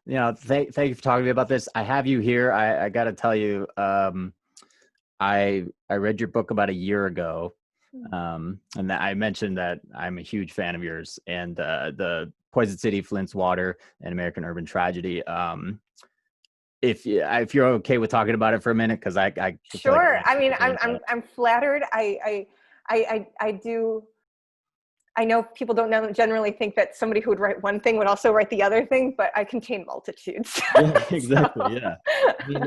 Thank you for talking to me about this. I have you here. I got to tell you, I read your book about a year ago, and that I mentioned that I'm a huge fan of yours and the Poison City, Flint's Water, and American Urban Tragedy. If you're okay with talking about it for a minute, because I feel like a Sure. lot of I mean, people don't know. I'm flattered. I do. I know people don't generally think that somebody who would write one thing would also write the other thing, but I contain multitudes. Yeah, exactly. So, Yeah. I mean,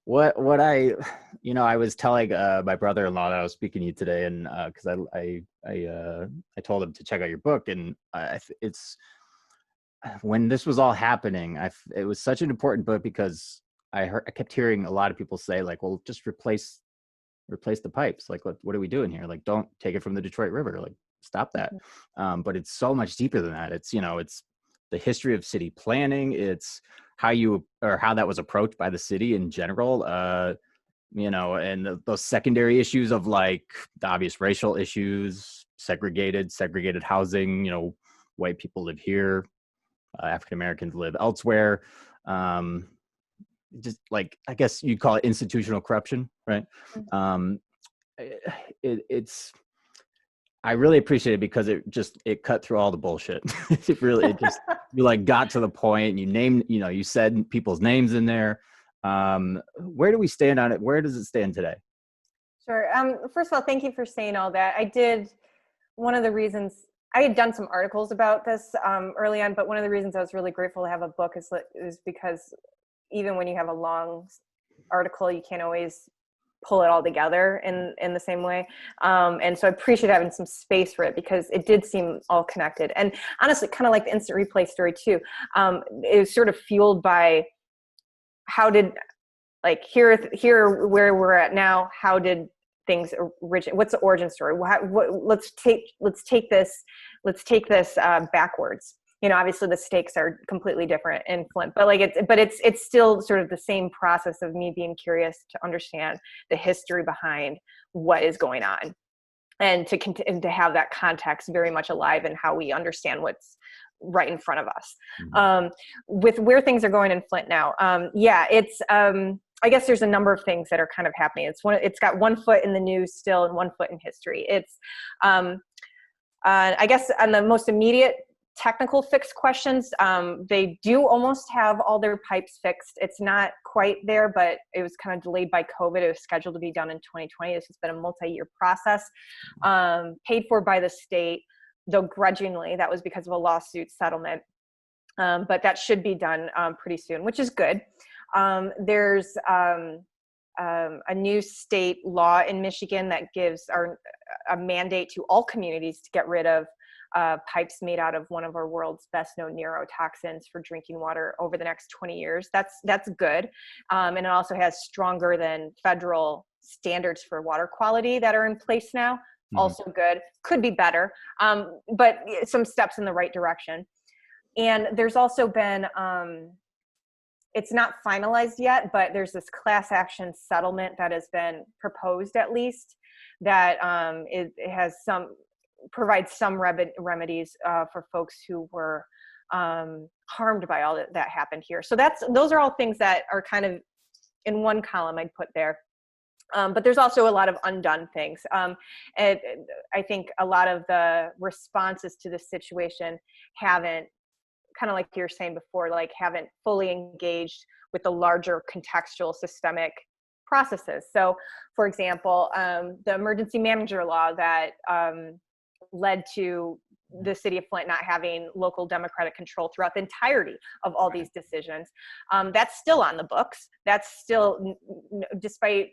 what I was telling my brother-in-law that I was speaking to you today, and because I told him to check out your book, and it's when this was all happening, it was such an important book because I kept hearing a lot of people say like, well, just replace the pipes. Like, what are we doing here? Like, don't take it from the Detroit River. Like, stop that. But it's so much deeper than that. It's the history of city planning. It's how that was approached by the city in general. And those secondary issues of like the obvious racial issues, segregated housing. White people live here, African Americans live elsewhere. Um, just like, I guess you'd call it institutional corruption, right? Um, it's I really appreciate it because it cut through all the bullshit. It just you like got to the point and you said people's names in there. Where do we stand on it? Where does it stand today? sure. First of all, thank you for saying all that. One of the reasons I had done some articles about this early on, but one of the reasons I was really grateful to have a book is because even when you have a long article, you can't always pull it all together in the same way. And so I appreciate having some space for it because it did seem all connected. And honestly, kind of like the instant replay story too, it was sort of fueled by how did, like here where we're at now, how did things originate? What's the origin story? Let's take this backwards. Obviously the stakes are completely different in Flint, but it's still sort of the same process of me being curious to understand the history behind what is going on, and to have that context very much alive in how we understand what's right in front of us. With where things are going in Flint now, it's I guess there's a number of things that are kind of happening. It's got one foot in the news still and one foot in history. It's I guess on the most immediate technical fix questions, they do almost have all their pipes fixed. It's not quite there, but it was kind of delayed by COVID. It was scheduled to be done in 2020. This has been a multi-year process, paid for by the state, though grudgingly. That was because of a lawsuit settlement. But that should be done pretty soon, which is good. There's a new state law in Michigan that gives a mandate to all communities to get rid of pipes made out of one of our world's best known neurotoxins for drinking water over the next 20 years. That's good. And it also has stronger than federal standards for water quality that are in place now. Also good. Could be better, but some steps in the right direction. And there's also been, it's not finalized yet, but there's this class action settlement that has been proposed, at least, that it has provides some remedies for folks who were harmed by all that happened here. So those are all things that are kind of in one column I'd put there. But there's also a lot of undone things. And I think a lot of the responses to this situation haven't, kind of like you were saying before, like haven't fully engaged with the larger contextual systemic processes. So for example, the emergency manager law that led to the city of Flint not having local democratic control throughout the entirety of all these decisions. That's still on the books. That's still, despite,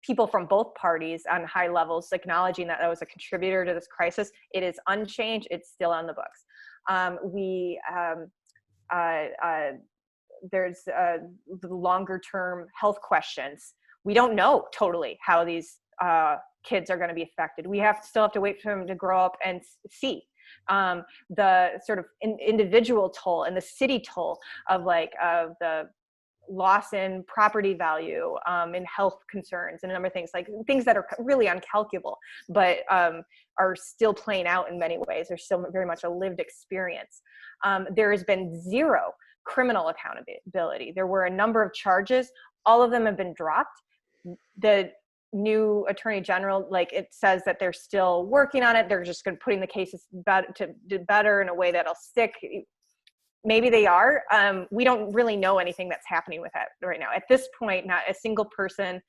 people from both parties on high levels acknowledging that was a contributor to this crisis, it is unchanged. It's still on the books. There's the longer term health questions. We don't know totally how these kids are going to be affected. We still have to wait for them to grow up and see the sort of individual toll and the city toll of the loss in property value, and health concerns, and a number of things that are really uncalculable, but are still playing out in many ways. They're still very much a lived experience. There has been zero criminal accountability. There were a number of charges. All of them have been dropped. The new attorney general, like, it says that they're still working on it. They're just going to putting the cases to do better in a way that'll stick. Maybe they are. We don't really know anything that's happening with that right now. At this point, not a single person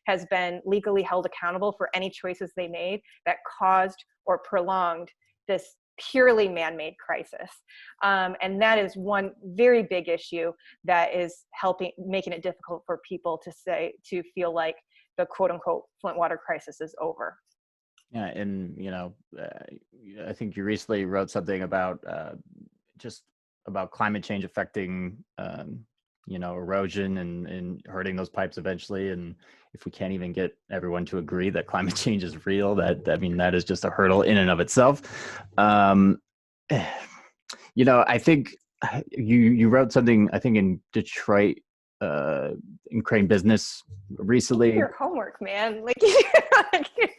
has been legally held accountable for any choices they made that caused or prolonged this purely man-made crisis. And that is one very big issue that is making it difficult for people to feel like the quote unquote Flint water crisis is over. Yeah. And, I think you recently wrote something about just about climate change affecting, erosion and hurting those pipes eventually. And if we can't even get everyone to agree that climate change is real, that is just a hurdle in and of itself. I think you wrote something, I think in Detroit, in Crane Business recently. Your homework, man. Like,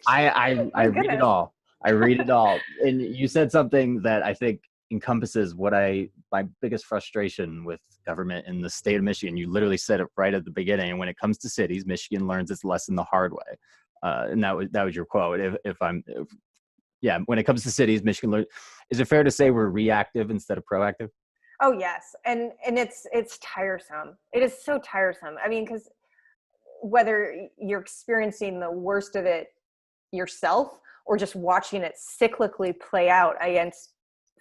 I read it all. I read it all. And you said something that I think encompasses my biggest frustration with government in the state of Michigan. You literally said it right at the beginning. And when it comes to cities, Michigan learns its lesson the hard way. And that was your quote. When it comes to cities, Michigan learns. Is it fair to say we're reactive instead of proactive? Oh yes. And it's tiresome. It is so tiresome. I mean, because whether you're experiencing the worst of it yourself or just watching it cyclically play out against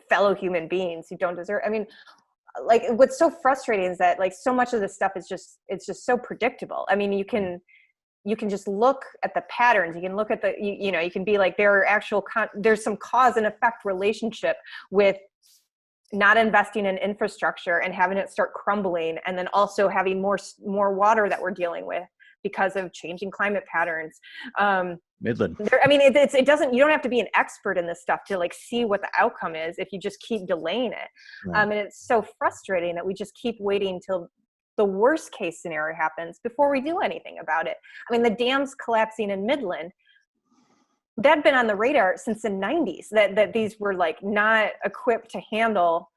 fellow human beings who don't deserve, I mean, like, what's so frustrating is that, like, so much of this stuff is it's just so predictable. I mean, you can just look at the patterns. You can look at you can be like, there's some cause and effect relationship with not investing in infrastructure and having it start crumbling, and then also having more water that we're dealing with because of changing climate patterns. Midland. I mean, it doesn't, you don't have to be an expert in this stuff to, like, see what the outcome is if you just keep delaying it. Right. And it's so frustrating that we just keep waiting till the worst case scenario happens before we do anything about it. I mean, the dams collapsing in Midland, that had been on the radar since the 90s, that these were, like, not equipped to handle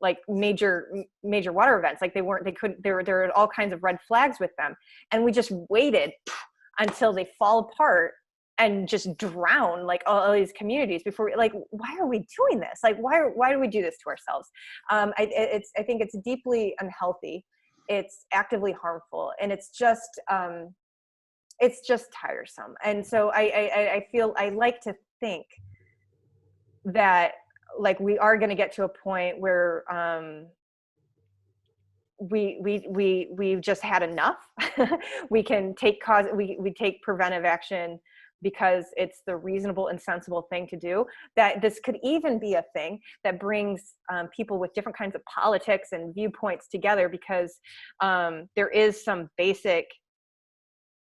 like major water events. Like, there were all kinds of red flags with them. And we just waited until they fall apart and just drown, like, all these communities before why are we doing this? Like, why do we do this to ourselves? I think it's deeply unhealthy. It's actively harmful, and it's just tiresome. And so I like to think that, like, we are going to get to a point where we've just had enough. We can take we take preventive action because it's the reasonable and sensible thing to do. That this could even be a thing that brings people with different kinds of politics and viewpoints together, because there is some basic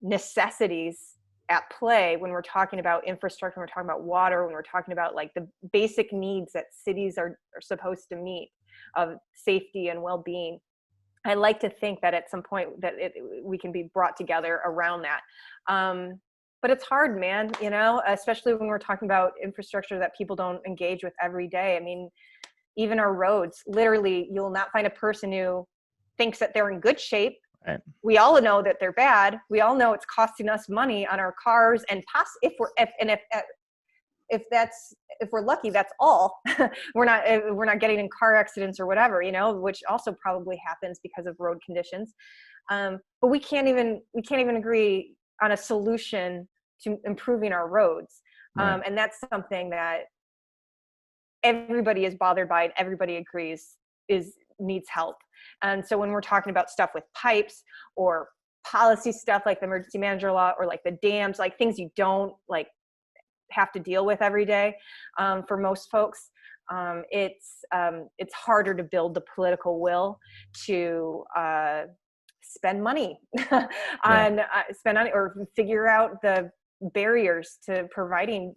necessities at play when we're talking about infrastructure, when we're talking about water, when we're talking about, like, the basic needs that cities are supposed to meet of safety and well-being. I like to think that at some point that we can be brought together around that. But it's hard, man, especially when we're talking about infrastructure that people don't engage with every day. I mean, even our roads, literally, you'll not find a person who thinks that they're in good shape. Right. We all know that they're bad. We all know it's costing us money on our cars, and if we're lucky, that's all. we're not getting in car accidents or whatever, which also probably happens because of road conditions. But we can't even agree on a solution to improving our roads. Right. And that's something that everybody is bothered by and everybody agrees needs help. And so when we're talking about stuff with pipes or policy stuff like the emergency manager law or, like, the dams, like, things you don't, like, have to deal with every day, for most folks, it's harder to build the political will to spend money on or figure out the barriers to providing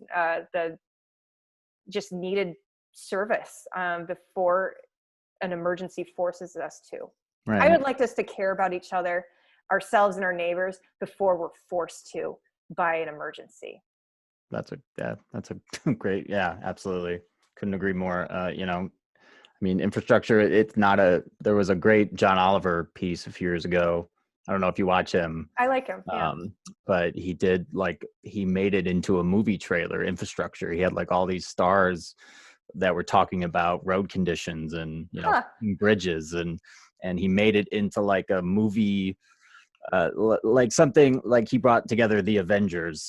the just needed service before an emergency forces us to. Right. I would like us to care about each other, ourselves and our neighbors, before we're forced to by an emergency. That's a great, absolutely. Couldn't agree more. mean, infrastructure, it's not there was a great John Oliver piece a few years ago. I don't know if you watch him, I like him. Yeah. but he made it into a movie trailer, infrastructure. He had like all these stars that were talking about road conditions and, Huh. bridges, and he made it into like a movie, like something like he brought together the Avengers,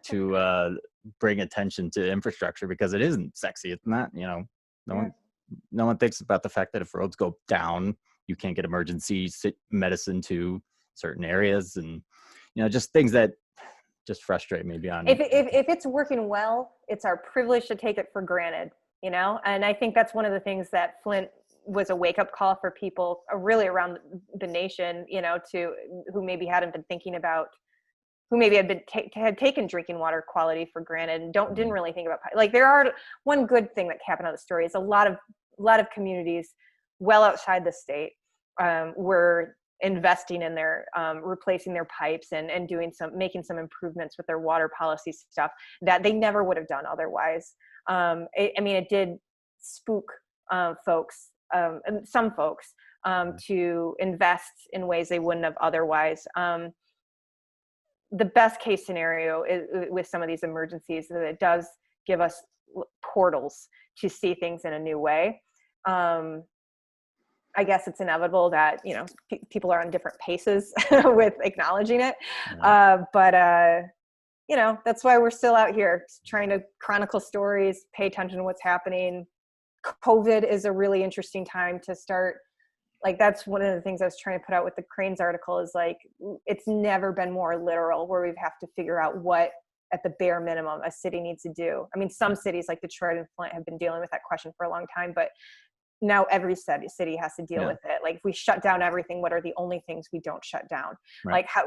to bring attention to infrastructure, because it isn't sexy. It's not, no Yeah. one no one thinks about the fact that if roads go down, you can't get emergency medicine to certain areas, and just things that just frustrate me beyond. If it's working well, it's our privilege to take it for granted, and I think that's one of the things that Flint was a wake-up call for people really around the nation, to who maybe hadn't been thinking about, who maybe had taken drinking water quality for granted and didn't really think about, like, one good thing that happened out of the story is a lot of communities well outside the state were investing in their replacing their pipes and making some improvements with their water policy stuff that they never would have done otherwise. It did spook folks, some folks, to invest in ways they wouldn't have otherwise. The best case scenario is, with some of these emergencies, that it does give us portals to see things in a new way. I guess it's inevitable that, people are on different paces with acknowledging it. But that's why we're still out here trying to chronicle stories, pay attention to what's happening. COVID is a really interesting time to start. Like, that's one of the things I was trying to put out with the Cranes article, is like, it's never been more literal, where we have to figure out what, at the bare minimum, a city needs to do. I mean, some cities like Detroit and Flint have been dealing with that question for a long time, but now every city has to deal with it. Like, if we shut down everything, what are the only things we don't shut down? Right. Like, how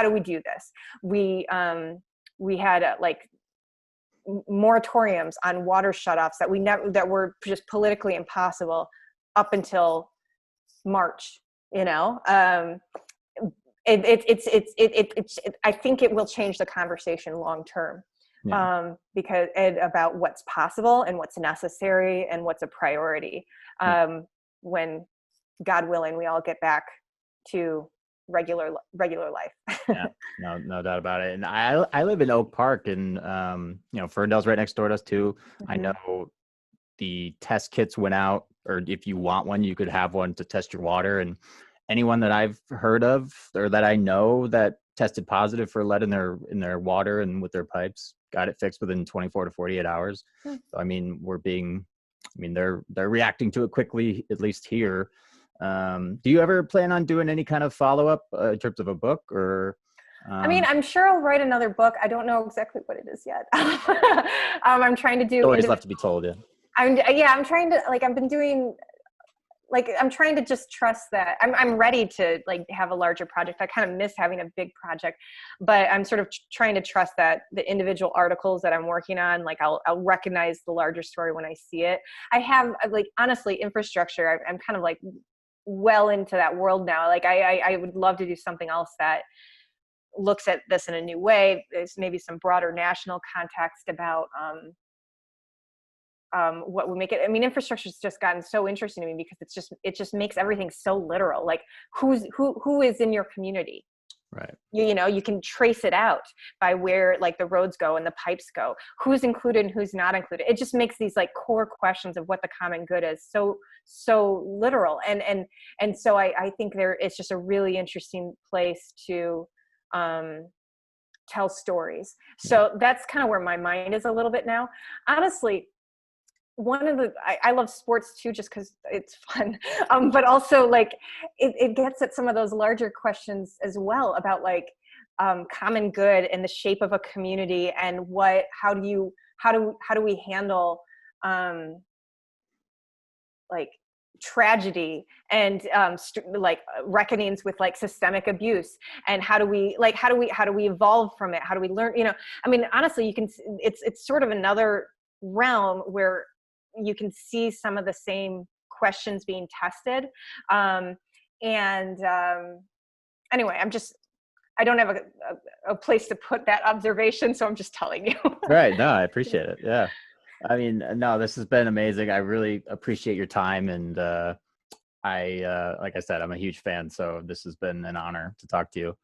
do we do this? We had moratoriums on water shutoffs that were just politically impossible up until March. I think it will change the conversation long term. Because about what's possible and what's necessary and what's a priority, when, God willing, we all get back to regular life. No doubt about it. And I live in Oak Park, and Ferndale's right next door to us too. I know the test kits went out, or if you want one, you could have one to test your water. And anyone that I've heard of, or that I know, that tested positive for lead in their water and with their pipes, got it fixed within 24 to 48 hours. So, they're reacting to it quickly, at least here. Do you ever plan on doing any kind of follow-up in terms of a book, or? I'm sure I'll write another book. I don't know exactly what it is yet. I'm trying to do. Always left to be told, yeah. I'm trying to, I've been doing, I'm trying to just trust that I'm ready to have a larger project. I kind of miss having a big project, but I'm sort of trying to trust that the individual articles that I'm working on, I'll recognize the larger story when I see it. I have, honestly, infrastructure, I'm kind of well into that world now. I would love to do something else that looks at this in a new way. There's maybe some broader national context about, what would make it. Infrastructure has just gotten so interesting to me because it just makes everything so literal. Like, who is in your community? Right. You can trace it out by where the roads go and the pipes go. Who's included and who's not included. It just makes these core questions of what the common good is so literal. And so I think it's just a really interesting place to tell stories. So that's kind of where my mind is a little bit now. Honestly, I love sports too, just because it's fun. But also it gets at some of those larger questions as well about common good and the shape of a community, and how do we handle tragedy and reckonings with systemic abuse, and how do we evolve from it? How do we learn? Honestly, it's sort of another realm where you can see some of the same questions being tested. Anyway, I don't have a place to put that observation, so I'm just telling you. Right. No, I appreciate it. Yeah. I mean, no, this has been amazing. I really appreciate your time, and like I said, I'm a huge fan, so this has been an honor to talk to you.